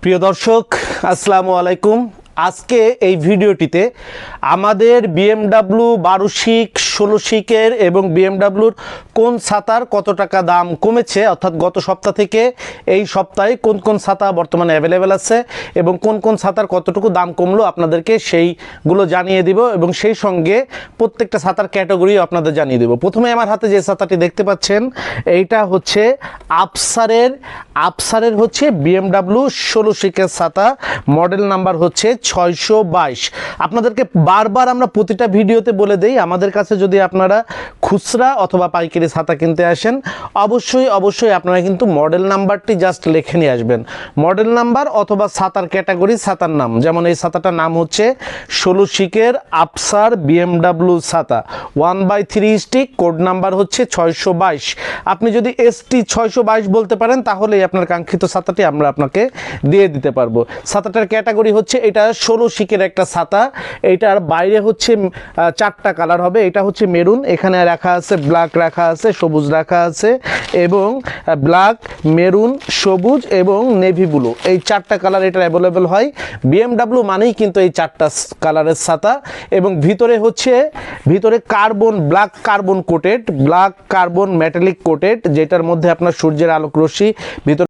প্রিয় দর্শক আসসালামু আলাইকুম। আজকে এই ভিডিওটিতে আমাদের BMW 12 শিক 16 শিকের এবং BMWর কোন ছাতার কত টাকা দাম কমেছে, অর্থাৎ গত সপ্তাহ থেকে এই সপ্তাহে কোন কোন ছাতা বর্তমানে অ্যাভেলেবেল আছে এবং কোন কোন ছাতার কতটুকু দাম কমলো আপনাদেরকে সেইগুলো জানিয়ে দিব এবং সেই সঙ্গে প্রত্যেকটা ছাতার ক্যাটাগরিও আপনাদের জানিয়ে দেব। প্রথমে আমার হাতে যে ছাতাটি দেখতে পাচ্ছেন এইটা হচ্ছে আফসারের হচ্ছে BMW 16 শিকের ছাতা, মডেল নাম্বার হচ্ছে 622। আপনাদেরকে বারবার আমরা প্রতিটা ভিডিওতে বলে দেই, আমাদের কাছে যদি আপনারা খুচরা অথবা পাইকারি ছাতা কিনতে আসেন অবশ্যই আপনারা কিন্তু মডেল নাম্বারটি জাস্ট লিখে নিয়ে আসবেন। মডেল নাম্বার অথবা ছাতার ক্যাটাগরি, ছাতার নাম, যেমন এই ছাতাটার নাম হচ্ছে 16 শিকের আফসার BMW ছাতা 1/3 স্টিক, কোড নাম্বার হচ্ছে 622। আপনি যদি ST 622 বলতে পারেন তাহলেই আপনার কাঙ্ক্ষিত ছাতাটি আমরা আপনাকে দিয়ে দিতে পারবো। ছাতাটার ক্যাটাগরি হচ্ছে এটা 16 শিকের একটা ছাতা, এইটার বাইরে হচ্ছে 4টা কালার হবে। এটা হচ্ছে মেরুন, এখানে রাখা আছে ব্ল্যাক, রাখা আছে সবুজ, রাখা আছে এবং ব্ল্যাক, মেরুন, সবুজ এবং নেভি ব্লু, এই 4টা কালার এটা অ্যাভেলেবেল হয়। BMW মানেই কিন্তু এই 4টা কালারের ছাতা এবং ভিতরে carbon, black carbon coated, black carbon metallic coated, যেটার মধ্যে আপনার সূর্যের আলোক রশ্মি ভিতরে